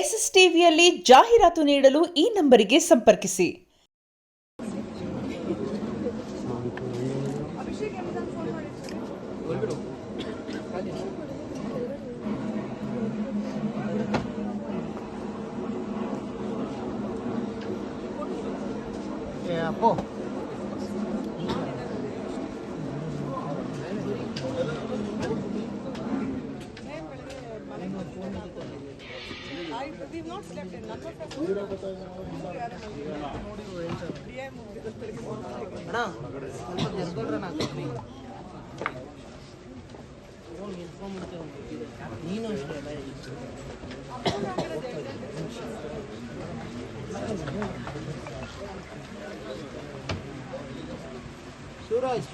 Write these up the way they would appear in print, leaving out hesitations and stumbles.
S S ಟಿವಿಯಲ್ಲಿ ಜಾಹೀರಾತು ನೀಡಲು ಈ ನಂಬರಿಗೆ ಸಂಪರ್ಕಿಸಿ. We've not slept in number Suraj,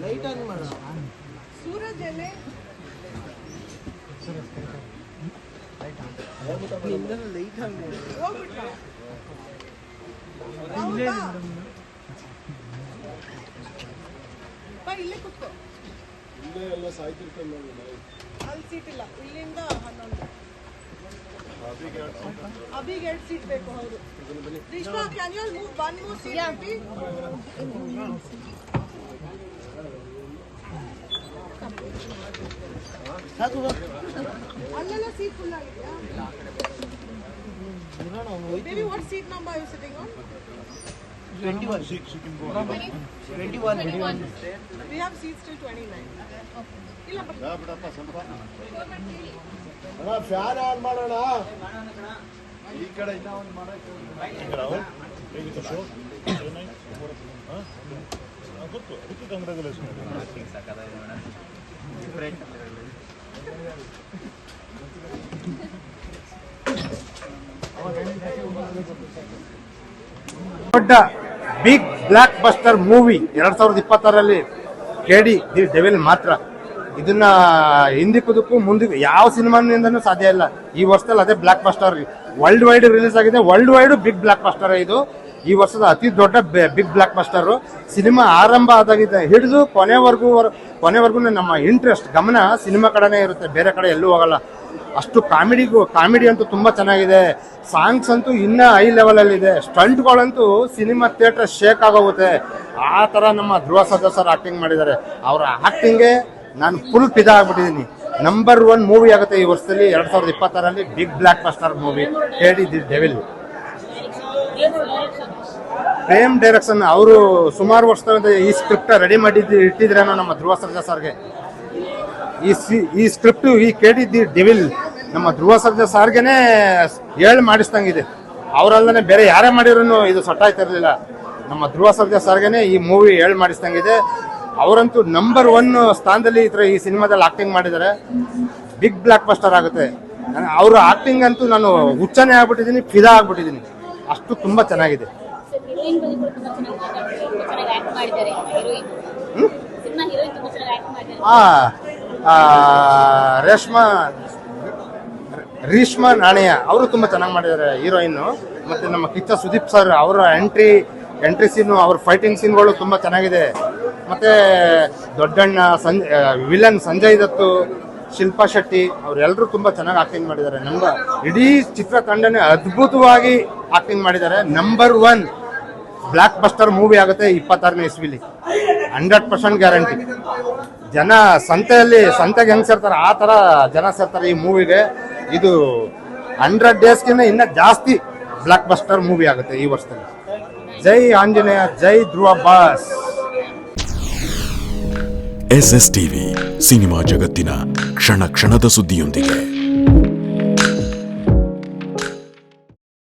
light on madam. Suraj alle light ಇಲ್ಲೇ ಕೂತ್ಕೋ. ಇಲ್ಲೇ ಎಲ್ಲ ಸಾಯ್ತಿರ್ತಾರೆ ನೋಡಿ. ಅಲ್ಲಿ ಸೀಟ್ ಇಲ್ಲ, ಇಲ್ಲಿಂದ 11. ಅಭಿಗೆ 2 ಸೀಟ್ ಬೇಕು. ಹೌದು Rishma, can you move one more seat? ಅಲ್ಲೆಲ್ಲ ಸೀಟ್ ಫುಲ್ ಆಗಿದೆಯಾ? Baby, what seat number are you sitting on? 21. 21. We have seats till 29. ಇಲ್ಲ ಬಿಡಪ್ಪ ಸ್ವಲ್ಪ ಫ್ಯಾನ್ ಆನ್ ಮಾಡೋಣ. ಈ ಕಡೆ ಇನ್ನ ಒಂದು ಮಾಡಕ್ಕೆ ಗೊತ್ತು. ಅದಕ್ಕೆ ಕಂಗ್ರಾಚುಲೇಷನ್. ದೊಡ್ಡ ಬಿಗ್ ಬ್ಲಾಕ್ ಬಸ್ಟರ್ ಮೂವಿ 2026ರಲ್ಲಿ KD ದಿ ಡೆವಿಲ್ ಮಾತ್ರ. ಇದನ್ನ ಹಿಂದಿಕ್ಕದಕ್ಕೂ ಮುಂದಕ್ಕೂ ಯಾವ ಸಿನಿಮಾನಿಂದನೂ ಸಾಧ್ಯ ಇಲ್ಲ. ಈ ವರ್ಷದಲ್ಲಿ ಅದೇ blockbuster world wide release ಆಗಿದೆ. World wide big blockbuster ಇದು ಈ ವರ್ಷದ ಅತಿ ದೊಡ್ಡ ಬಿಗ್ ಬ್ಲಾಕ್ ಬಸ್ಟರ್. ಸಿನಿಮಾ ಆರಂಭ ಆದಾಗಿದೆ ಹಿಡಿದು ಕೊನೆವರೆಗೂ ನಮ್ಮ ಇಂಟ್ರೆಸ್ಟ್ ಗಮನ ಸಿನಿಮಾ ಕಡೆನೇ ಇರುತ್ತೆ, ಬೇರೆ ಕಡೆ ಎಲ್ಲೂ ಹೋಗಲ್ಲ. ಅಷ್ಟು ಕಾಮಿಡಿ ಅಂತೂ ತುಂಬಾ ಚೆನ್ನಾಗಿದೆ. ಸಾಂಗ್ಸ್ ಅಂತೂ ಇನ್ನ ಹೈ ಲೆವೆಲ್ ಅಲ್ಲಿ ಇದೆ. ಸ್ಟಂಟ್ಗಳಂತೂ ಸಿನಿಮಾ ಥಿಯೇಟರ್ ಶೇಕ್ ಆಗೋಗುತ್ತೆ. ಆ ತರ ನಮ್ಮ ಧ್ರುವ ಸರ್ಜಾ ಸರ್ ಆಕ್ಟಿಂಗ್ ಮಾಡಿದ್ದಾರೆ. ಅವರ ಆಕ್ಟಿಂಗ್ಗೆ ನಾನು ಫುಲ್ ಫಿದಾ ಆಗ್ಬಿಟ್ಟಿದ್ದೀನಿ. ನಂಬರ್ 1 ಮೂವಿ ಆಗುತ್ತೆ ಈ ವರ್ಷದಲ್ಲಿ 2026ರಲ್ಲಿ big blockbuster movie KD the Devil. Prem direction ಅವರು ಸುಮಾರು ವರ್ಷದಿಂದ ಈ ಸ್ಕ್ರಿಪ್ಟ್ ರೆಡಿ ಇಟ್ಟಿದ್ರೇನೋ ನಮ್ಮ ಧ್ರುವ ಸರ್ಜಾ ಸರ್ಗೆ. ಈ ಸ್ಕ್ರಿಪ್ಟ್ ಈ KD ದಿ ಡೆವಿಲ್ ನಮ್ಮ ಧ್ರುವ ಸರ್ಜಾ ಸಾರ್ಗೆನೆ ಹೇಳಿ ಮಾಡಿಸ್ದಂಗಿದೆ. ಅವರಲ್ಲದೆ ಬೇರೆ ಯಾರೇ ಮಾಡಿದ್ರು ಇದು ಸೆಟ್ ಆಯ್ತಿರ್ಲಿಲ್ಲ. ನಮ್ಮ ಧ್ರುವ ಸರ್ಜಾ ಸಾರ್ಗೆನೆ ಈ ಮೂವಿ ಹೇಳಿ ಮಾಡಿಸ್ದಂಗಿದೆ. ಅವರಂತೂ ನಂಬರ್ 1 ಸ್ಥಾನದಲ್ಲಿ ಈ ಸಿನಿಮಾದಲ್ಲಿ ಆಕ್ಟಿಂಗ್ ಮಾಡಿದ್ದಾರೆ. ಬಿಗ್ ಬ್ಲಾಕ್ ಬಸ್ಟರ್ ಆಗುತ್ತೆ. ಅವ್ರ ಆಕ್ಟಿಂಗ್ ಅಂತೂ ನಾನು ಹುಚ್ಚನೇ ಆಗ್ಬಿಟ್ಟಿದ್ದೀನಿ, ಫಿದಾ ಆಗ್ಬಿಟ್ಟಿದ್ದೀನಿ. ಅಷ್ಟು ತುಂಬಾ ಚೆನ್ನಾಗಿದೆ. ರೇಷ್ಮಾ ನಾಣಯ್ಯ ಅವರು ತುಂಬಾ ಚೆನ್ನಾಗಿ ಮಾಡಿದ್ದಾರೆ ಹೀರೋಯಿನ್. ಮತ್ತೆ ನಮ್ಮ ಕಿಚ್ಚ ಸುದೀಪ್ ಸರ್ ಅವರ ಎಂಟ್ರಿ ಸೀನು, ಅವ್ರ ಫೈಟಿಂಗ್ ಸೀನ್ಗಳು ತುಂಬಾ ಚೆನ್ನಾಗಿದೆ. ಮತ್ತೆ ದೊಡ್ಡಣ್ಣ, ವಿಲನ್ ಸಂಜಯ್ ದತ್ತು, ಶಿಲ್ಪಾ ಶೆಟ್ಟಿ ಅವರೆಲ್ಲರೂ ತುಂಬಾ ಚೆನ್ನಾಗಿ ಆಕ್ಟಿಂಗ್ ಮಾಡಿದ್ದಾರೆ. ನಮ್ಮ ಇಡೀ ಚಿತ್ರತಂಡನೇ ಅದ್ಭುತವಾಗಿ ಆಕ್ಟಿಂಗ್ ಮಾಡಿದ್ದಾರೆ. ನಂಬರ್ 1 ಬ್ಲಾಕ್ ಬಸ್ಟರ್ ಮೂವಿ ಆಗುತ್ತೆ 26ನೇ ಇಸ್ವಿಲಿ, 100% ಗ್ಯಾರಂಟಿ. ಜನ ಸಂತೆಗೆ ಹೆಂಗ್ ಸೇರ್ತಾರೆ ಆ ತರ ಜನ ಸೇರ್ತಾರೆ ಈ ಮೂವಿಗೆ. ಇದು 100 ಡೇಸ್ಗಿಂತ ಇನ್ನ ಜಾಸ್ತಿ ಬ್ಲಾಕ್ ಬಸ್ಟರ್ ಮೂವಿ ಆಗುತ್ತೆ ಈ ವರ್ಷದಲ್ಲಿ. ಜೈ ಆಂಜನೇಯ, ಜೈ ಧ್ರುವ ಬಾಸ್. SS ಟಿವಿ ಸಿನಿಮಾ ಜಗತ್ತಿನ ಕ್ಷಣ ಕ್ಷಣದ ಸುದ್ದಿಯೊಂದಿಗೆ.